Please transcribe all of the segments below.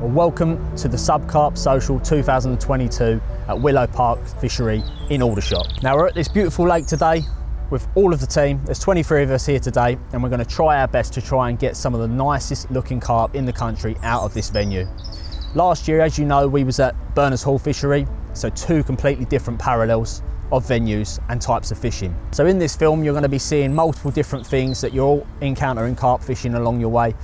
Well, welcome to the Subcarp Social 2022 at Willow Park Fishery in Aldershot. Now we're at this beautiful lake today with all of the team. There's 23 of us here today and we're going to try our best to try and get some of the nicest looking carp in the country out of this venue. Last year, as you know, we was at Berners Hall Fishery, so two completely different parallels of venues and types of fishing. So in this film you're going to be seeing multiple different things that you're all encountering carp fishing along your way,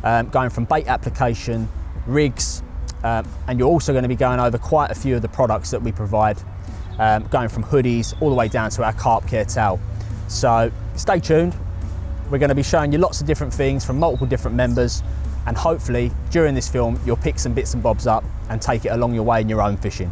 going from bait application, rigs, and you're also going to be going over quite a few of the products that we provide, going from hoodies all the way down to our carp care towel. So stay tuned, we're going to be showing you lots of different things from multiple different members, and hopefully during this film you'll pick some bits and bobs up and take it along your way in your own fishing.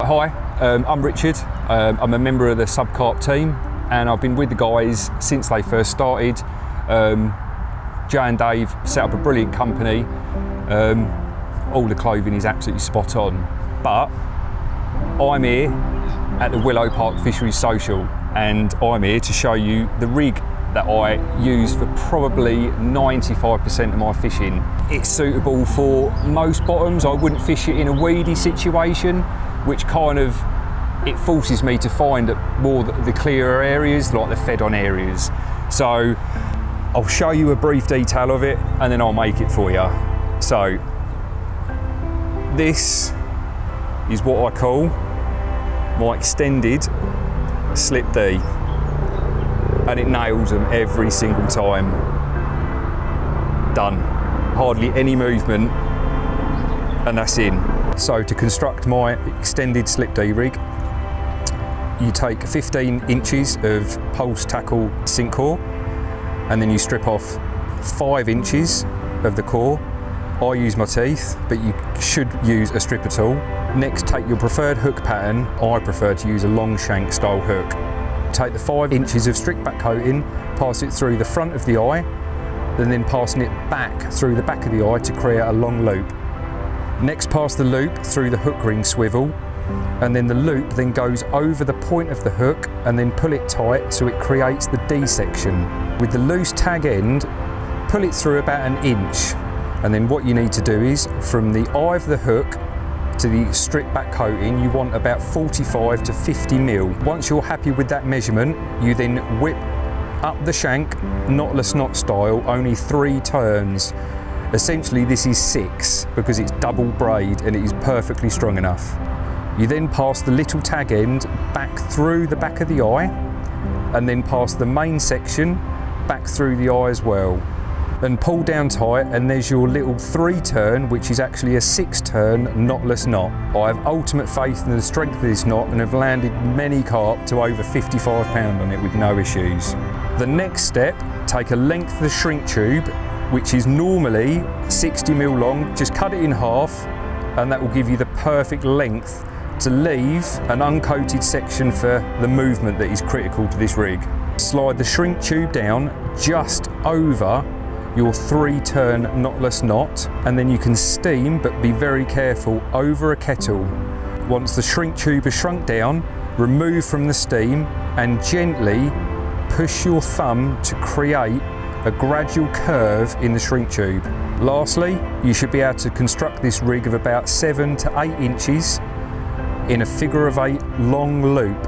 Hi, I'm Richard. I'm a member of the Subcarp team and I've been with the guys since they first started. Jay and Dave set up a brilliant company. All the clothing is absolutely spot on. But I'm here at the Willow Park Fishery Social and I'm here to show you the rig that I use for probably 95% of my fishing. It's suitable for most bottoms. I wouldn't fish it in a weedy situation, which kind of, it forces me to find more the clearer areas, like the fed-on areas. So I'll show you a brief detail of it and then I'll make it for you. So this is what I call my extended slip D, and it nails them every single time. Done. Hardly any movement and that's in. So to construct my extended slip D rig, you take 15 inches of pulse tackle sink core and then you strip off 5 inches of the core. I use my teeth, but you should use a stripper tool. Next, take your preferred hook pattern. I prefer to use a long shank style hook. Take the 5 inches of strict back coating, pass it through the front of the eye, and then passing it back through the back of the eye to create a long loop. Next, pass the loop through the hook ring swivel, and then the loop then goes over the point of the hook and then pull it tight so it creates the D section. With the loose tag end, pull it through about an inch, and then what you need to do is from the eye of the hook to the strip back coating, you want about 45 to 50 mil. Once you're happy with that measurement, you then whip up the shank, knotless knot style, only 3 turns. Essentially this is 6 because it's double braid and it is perfectly strong enough. You then pass the little tag end back through the back of the eye and then pass the main section back through the eye as well. And pull down tight and there's your little 3 turn, which is actually a 6 turn knotless knot. I have ultimate faith in the strength of this knot and have landed many carp to over 55 pound on it with no issues. The next step, take a length of the shrink tube, which is normally 60 mil long, just cut it in half and that will give you the perfect length to leave an uncoated section for the movement that is critical to this rig. Slide the shrink tube down just over your 3 turn knotless knot and then you can steam, but be very careful, over a kettle. Once the shrink tube is shrunk down, remove from the steam and gently push your thumb to create a gradual curve in the shrink tube. Lastly, you should be able to construct this rig of about 7 to 8 inches in a figure of 8 long loop.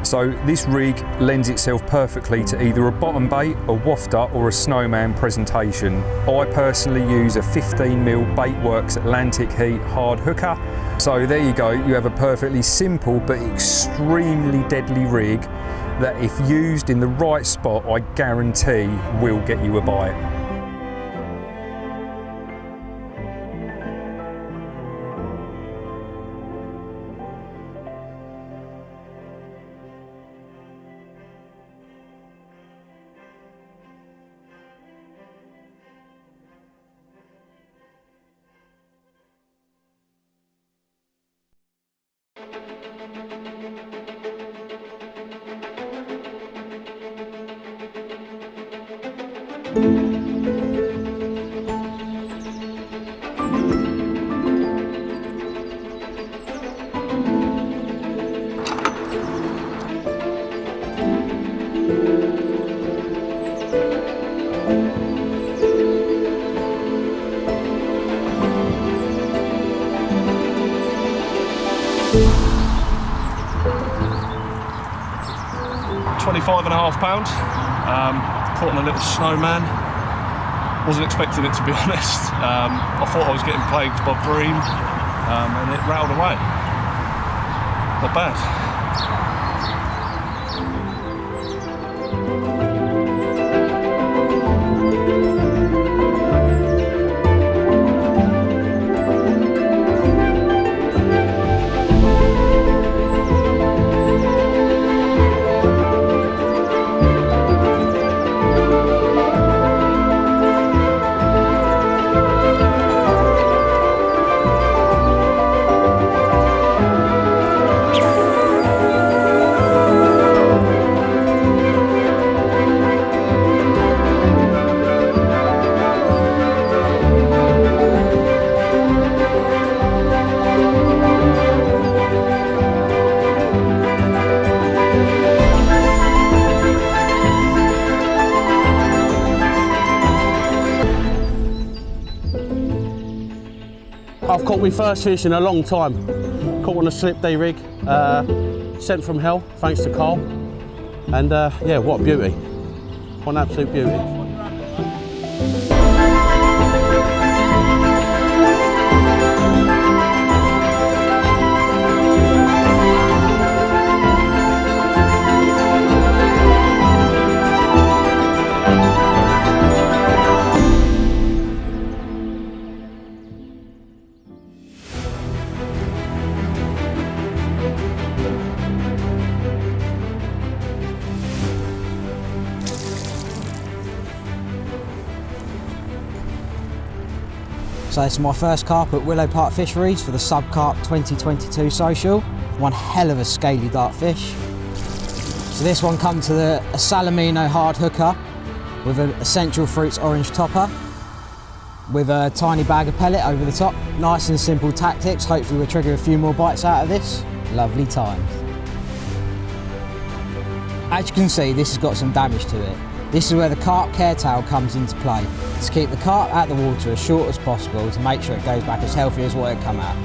So this rig lends itself perfectly to either a bottom bait, a wafter or a snowman presentation. I personally use a 15mm Baitworks Atlantic Heat hard hooker. So there you go, you have a perfectly simple but extremely deadly rig that if used in the right spot, I guarantee will get you a bite. £25.5, caught on a little snowman. Wasn't expecting it, to be honest. I thought I was getting plagued by bream, and it rattled away. Not bad. I've caught my first fish in a long time. Caught on a slip day rig, sent from hell, thanks to Carl. And yeah, what a beauty. What an absolute beauty. So this is my first carp at Willow Park Fisheries for the Subcarp 2022 social. One hell of a scaly dark fish. So this one comes to a Salamino hard hooker with an Essential Fruits orange topper with a tiny bag of pellet over the top. Nice and simple tactics. Hopefully we'll trigger a few more bites out of this. Lovely times. As you can see, this has got some damage to it. This is where the carp care tail comes into play, to keep the carp out of the water as short as possible to make sure it goes back as healthy as what it come out.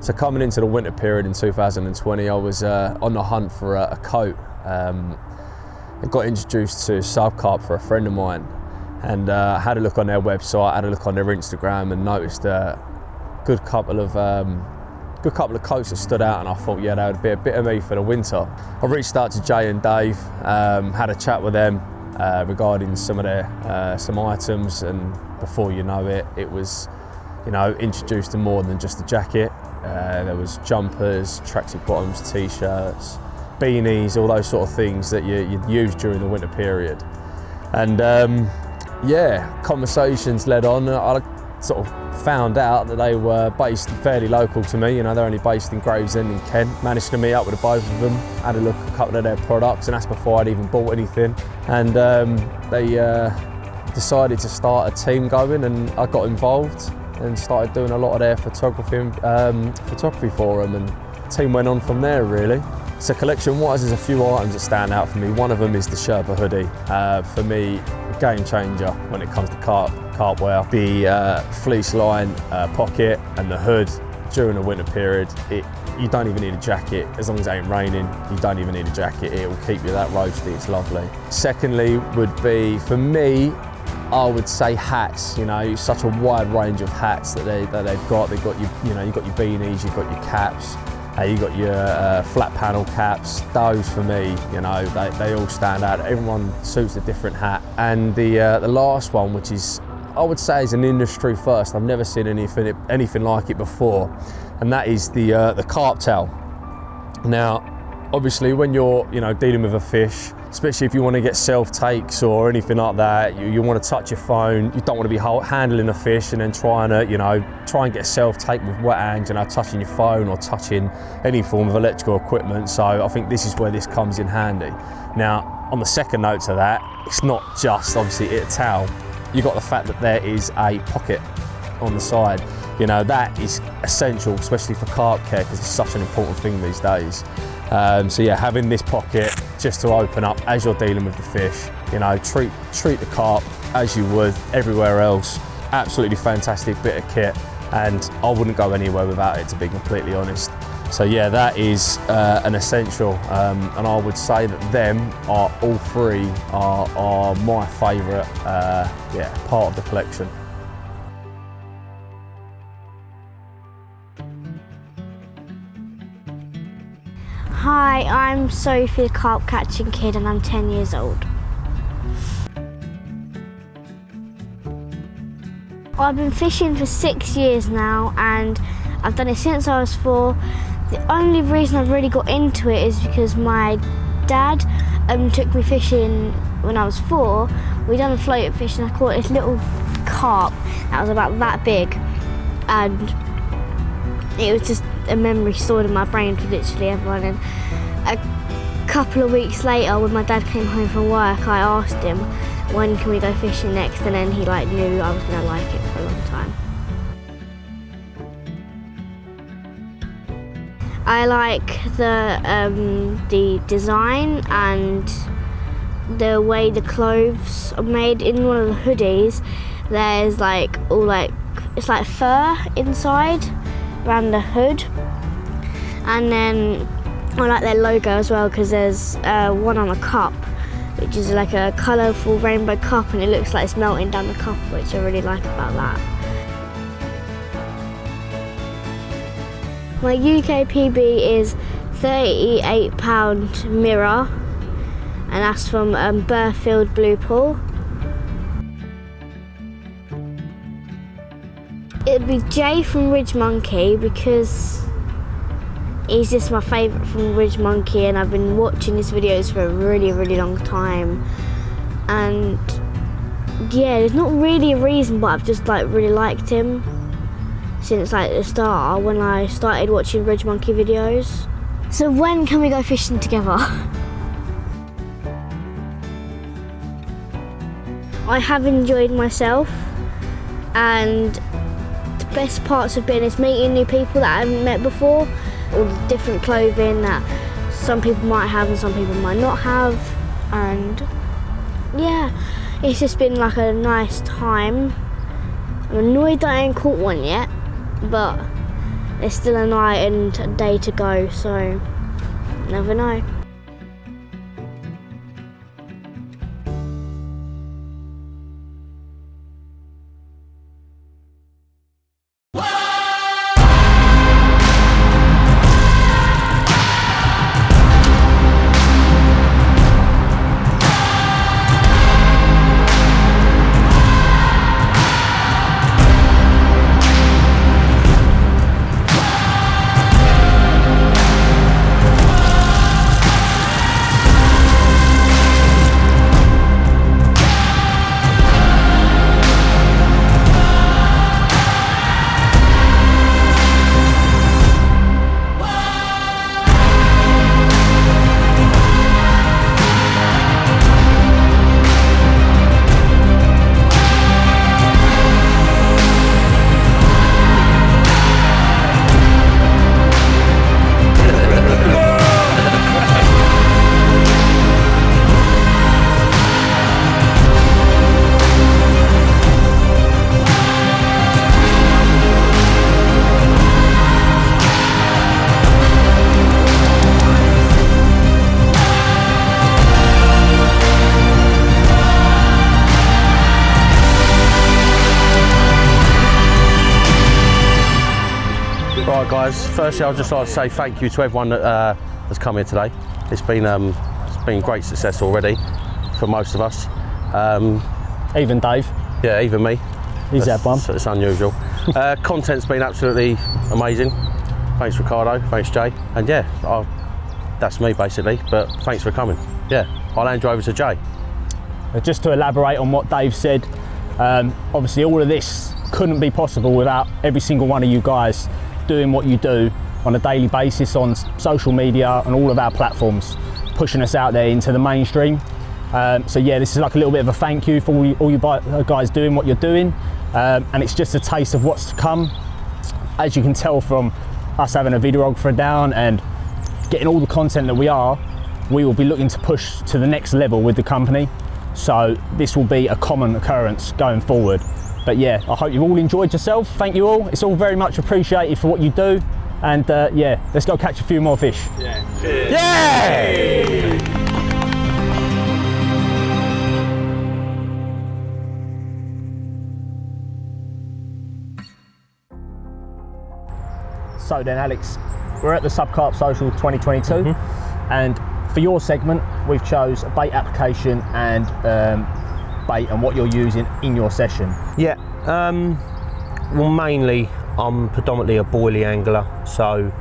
So coming into the winter period in 2020, I was on the hunt for a coat. I got introduced to Subcarp for a friend of mine, and had a look on their website, had a look on their Instagram, and noticed a good couple of coats that stood out, and I thought, yeah, that would be a bit of me for the winter. I reached out to Jay and Dave, had a chat with them regarding some of their some items, and before you know it, it was, you know, introduced to more than just a jacket. There was jumpers, tracksuit bottoms, t-shirts, beanies, all those sort of things that you'd use during the winter period. And yeah, conversations led on. I sort of found out that they were based fairly local to me. You know, they're only based in Gravesend in Kent. Managed to meet up with the both of them, had a look at a couple of their products, and that's before I'd even bought anything. And they decided to start a team going, and I got involved and started doing a lot of their photography for them, and the team went on from there, really. So collection-wise, there's a few items that stand out for me. One of them is the Sherpa hoodie. For me, a game changer when it comes to carp wear. The fleece line pocket and the hood during the winter period, you don't even need a jacket. As long as it ain't raining, you don't even need a jacket. It will keep you that roasty, it's lovely. Secondly would be, for me, I would say hats. You know, such a wide range of hats that they've got. They've got you've got your beanies, you've got your caps, you've got your flat panel caps. Those for me, you know, they all stand out. Everyone suits a different hat. And the last one, which is, I would say, is an industry first. I've never seen anything like it before, and that is the carp towel. Now, obviously, when you're dealing with a fish, especially if you want to get self-takes or anything like that, you want to touch your phone, you don't want to be handling a fish and then try and get a self-take with wet hands, touching your phone or touching any form of electrical equipment. So I think this is where this comes in handy. Now, on the second note to that, it's not just obviously a towel. You've got the fact that there is a pocket on the side. You know, that is essential, especially for carp care, because it's such an important thing these days. So yeah, having this pocket just to open up as you're dealing with the fish, treat the carp as you would everywhere else. Absolutely fantastic bit of kit, and I wouldn't go anywhere without it, to be completely honest. So yeah, that is an essential, and I would say that them are all three are my favourite part of the collection. Hi, I'm Sophie, the carp catching kid, and I'm 10 years old. I've been fishing for 6 years now, and I've done it since I was 4. The only reason I've really got into it is because my dad took me fishing when I was 4. We done a float fish, and I caught this little carp that was about that big, and it was just a memory stored in my brain for literally everyone. And a couple of weeks later, when my dad came home from work, I asked him, when can we go fishing next? And then he knew I was gonna like it for a long time. I like the design and the way the clothes are made. In one of the hoodies, there's it's like fur inside around the hood, and then I like their logo as well, because there's one on a cup which is like a colourful rainbow cup, and it looks like it's melting down the cup, which I really like about that. My UK PB is £38 mirror, and that's from Burfield Blue Pool. It'd be Jay from Ridge Monkey, because he's just my favourite from Ridge Monkey, and I've been watching his videos for a really, really long time. And yeah, there's not really a reason, but I've just really liked him since the start, when I started watching Ridge Monkey videos. So when can we go fishing together? I have enjoyed myself, and the best parts have been meeting new people that I haven't met before, all the different clothing that some people might have and some people might not have, and yeah, it's just been a nice time. I'm annoyed that I ain't caught one yet, but there's still a night and a day to go, so never know. Right guys, firstly I'd just like to say thank you to everyone that has come here today. It's been great success already for most of us. Even Dave. Yeah, even me. He's had one. It's unusual. Content's been absolutely amazing. Thanks Ricardo, thanks Jay. And yeah, that's me basically, but thanks for coming. Yeah, I'll hand you over to Jay. Just to elaborate on what Dave said, obviously all of this couldn't be possible without every single one of you guys doing what you do on a daily basis on social media and all of our platforms, pushing us out there into the mainstream. So yeah, this is like a little bit of a thank you for all you guys doing what you're doing, and it's just a taste of what's to come. As you can tell from us having a videographer down and getting all the content that we will be looking to push to the next level with the company. So this will be a common occurrence going forward. But yeah, I hope you've all enjoyed yourself. Thank you all. It's all very much appreciated for what you do. And yeah, let's go catch a few more fish. Yeah. Cheers. Yeah! So then Alex, we're at the Subcarp Social 2022, and for your segment, we've chose a bait application and bait and what you're using in your session. Yeah, well mainly I'm predominantly a boilie angler, so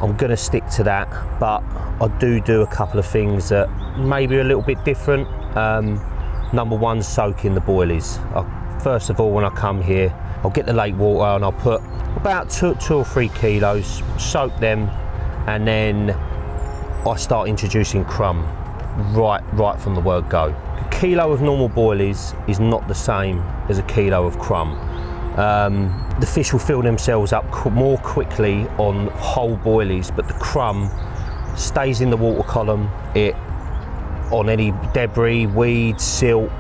I'm going to stick to that, but I do a couple of things that maybe are a little bit different. Number one, soaking the boilies. First of all, when I come here, I'll get the lake water and I'll put about 2 or 3 kilos, soak them, and then I start introducing crumb right from the word go. A kilo of normal boilies is not the same as a kilo of crumb. The fish will fill themselves up more quickly on whole boilies, but the crumb stays in the water column. On any debris, weeds, silt,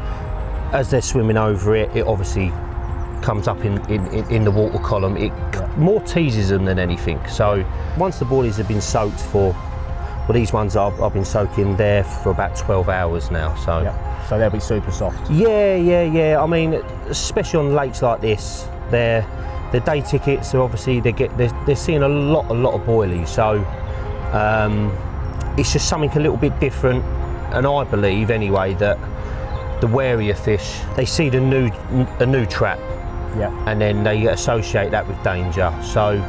as they're swimming over it, it obviously comes up in the water column. It more teases them than anything. So once the boilies have been soaked for, well, these ones I've been soaking there for about 12 hours now. So so they'll be super soft. Yeah. I mean, especially on lakes like this, they're day tickets. So obviously they're seeing a lot of boilies. So it's just something a little bit different. And I believe anyway that the warier fish, they see a new trap, and then they associate that with danger. So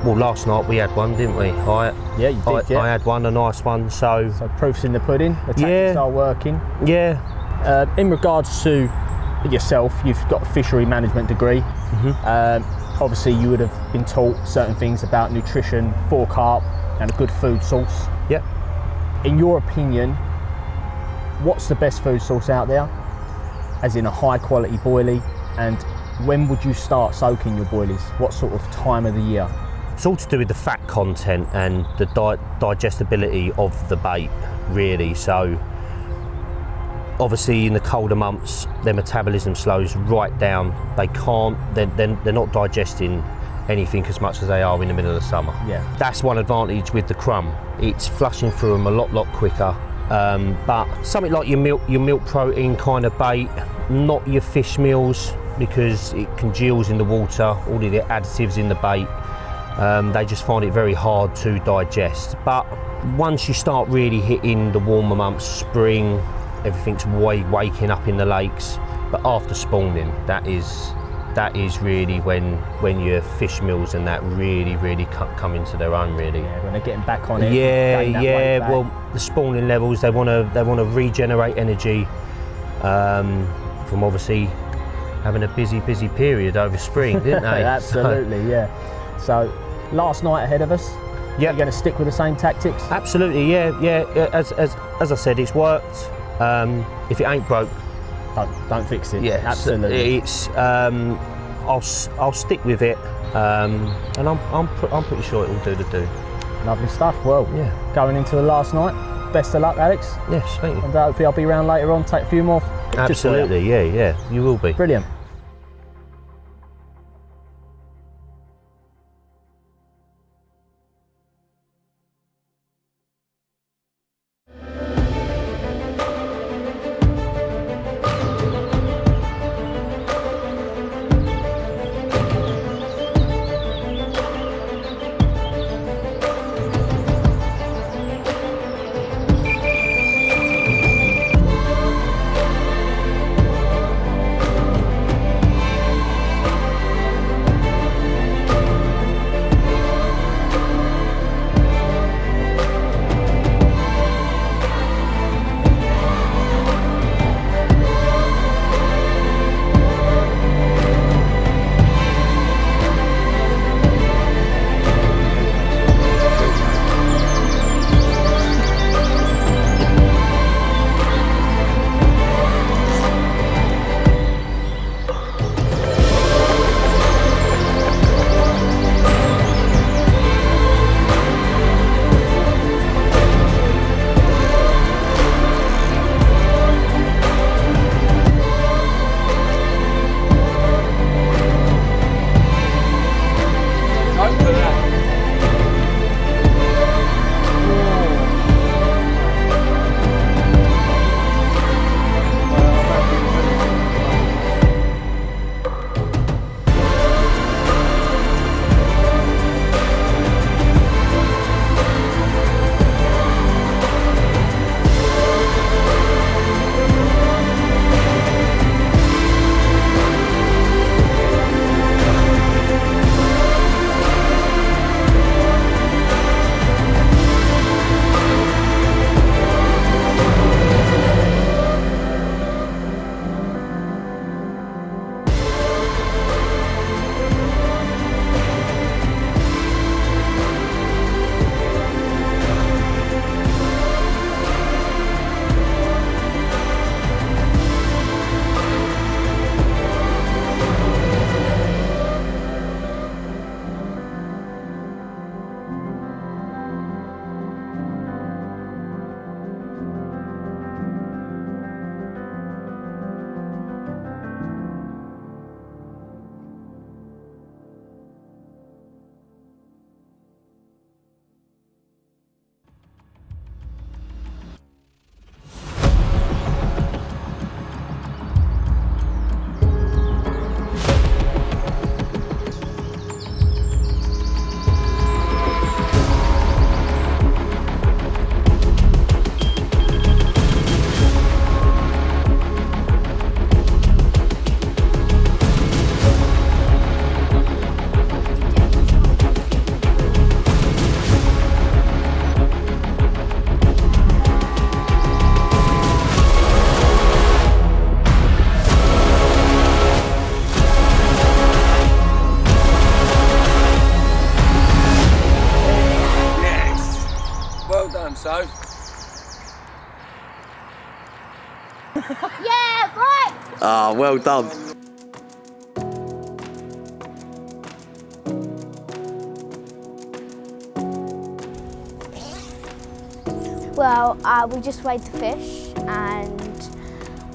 well, last night we had one, didn't we? I had one, a nice one. So proof's in the pudding. The tactics are working. Yeah. In regards to yourself, you've got a fishery management degree. Obviously you would have been taught certain things about nutrition for carp and a good food source. Yep. In your opinion, what's the best food source out there, as in a high quality boilie, and when would you start soaking your boilies? What sort of time of the year? It's all to do with the fat content and the digestibility of the bait, really. So obviously in the colder months their metabolism slows right down. They can't, they're not digesting anything as much as they are in the middle of the summer. Yeah. That's one advantage with the crumb. It's flushing through them a lot quicker. But something like your milk protein kind of bait, not your fish meals, because it congeals in the water, all of the additives in the bait. They just find it very hard to digest. But once you start really hitting the warmer months, spring, everything's waking up in the lakes. But after spawning, that is really when your fish meals and that really come into their own, really. Yeah, when they're getting back on it. Yeah. Well, the spawning levels, they want to regenerate energy from obviously having a busy period over spring, didn't they? Absolutely, yeah. So last night ahead of us. Yeah. You're going to stick with the same tactics? Absolutely, yeah. As I said, it's worked. If it ain't broke, don't fix it. Yeah, absolutely. It's I'll stick with it, and I'm pretty sure it will do the do. Lovely stuff. Well, yeah. Going into the last night, best of luck, Alex. Yes, thank you. And hopefully I'll be around later on, take a few more. Absolutely, yeah, you will be. Brilliant. So. Yeah, right! Ah, well done. Well, we just weighed the fish and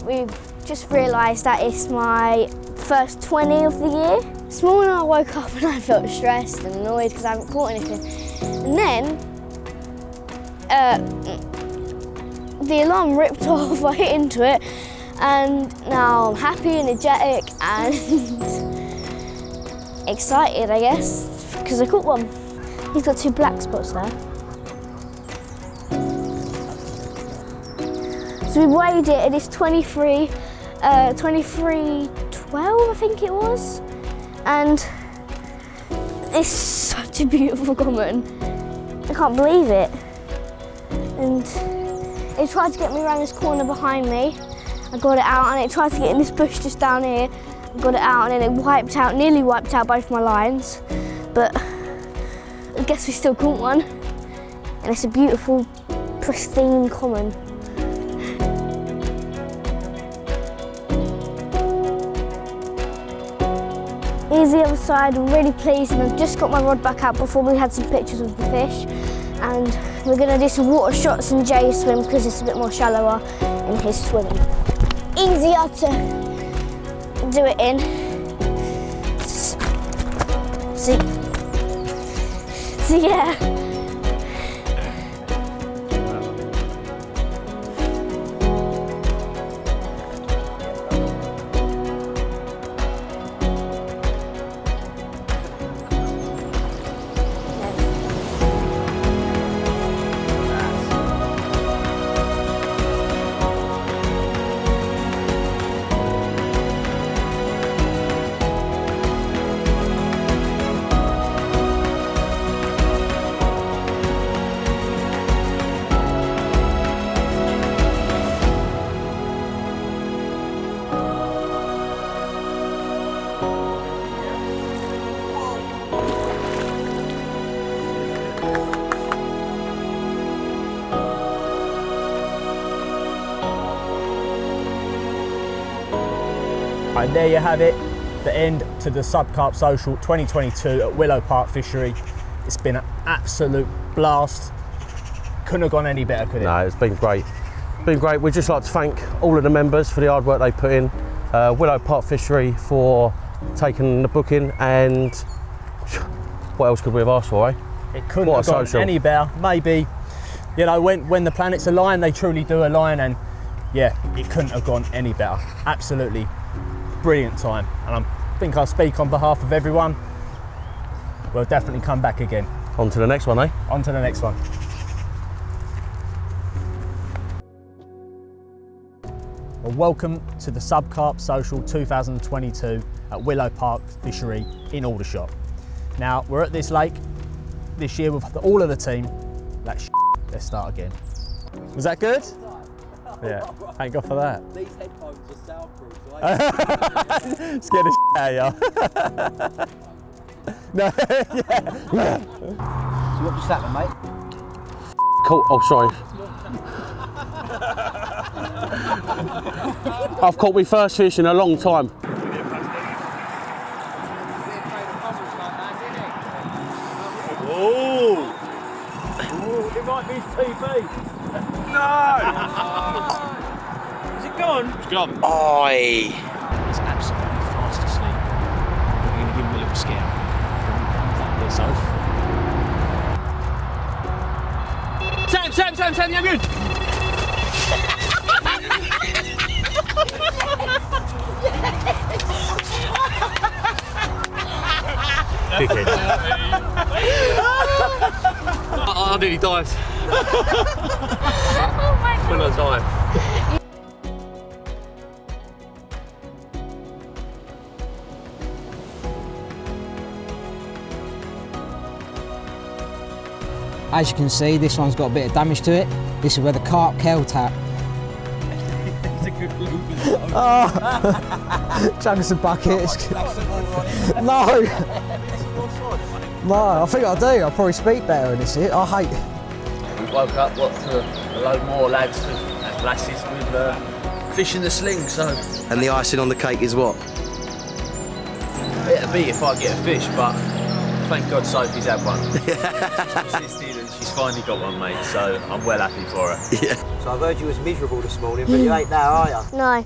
we've just realised that it's my first 20 of the year. This morning I woke up and I felt stressed and annoyed because I haven't caught anything. And then the alarm ripped off, I hit into it, and now I'm happy, energetic and excited, I guess, because I caught one. He's got 2 black spots there. So we weighed it and it's 23.12 I think it was. And it's such a beautiful common. I can't believe it. And it tried to get me around this corner behind me. I got it out, and it tried to get in this bush just down here. I got it out, and then it nearly wiped out both my lines. But I guess we still caught one. And it's a beautiful, pristine common. Here's the other side. I'm really pleased, and I've just got my rod back out before we had some pictures of the fish. And we're going to do some water shots in Jay's swim because it's a bit more shallower in his swimming. Easier to do it in. So yeah. And there you have it, the end to the Subcarp Social 2022 at Willow Park Fishery. It's been an absolute blast. Couldn't have gone any better, could it? No, it's been great. Been great. We'd just like to thank all of the members for the hard work they put in. Willow Park Fishery for taking the booking, and what else could we have asked for, eh? It couldn't have gone any better. Maybe, you know, when the planets align, they truly do align, and yeah, it couldn't have gone any better. Absolutely brilliant time, and I think I speak on behalf of everyone. We'll definitely come back again. On to the next one, eh? On to the next one. Well, welcome to the Subcarp Social 2022 at Willow Park Fishery in Aldershot. Now, we're at this lake this year with all of the team. Let's start again. Was that good? Yeah, thank God for that. These headphones are soundproof, so Scared the out of you. No, yeah. So what just happened, mate? Cool. Oh, sorry. I've caught my first fish in a long time. Oh, it might be TV. No! Is it gone? It's gone. Oi! He's absolutely fast asleep. We're going to give him a little scare. Sam, you're good! Dickhead. I nearly died. Oh my God. When I died. As you can see, this one's got a bit of damage to it. This is where the carp killed tap. Oh, chugging buckets. No, I think I do. I'll probably speak better in this here. I hate. We woke up, to a load more lads and lasses with fish in the sling, so. And the icing on the cake is what? It'll be if I get a fish, but thank God Sophie's had one. She's persisted and she's finally got one, mate, so I'm well happy for her. Yeah. So I've heard you was miserable this morning, but you ain't now, are you? No.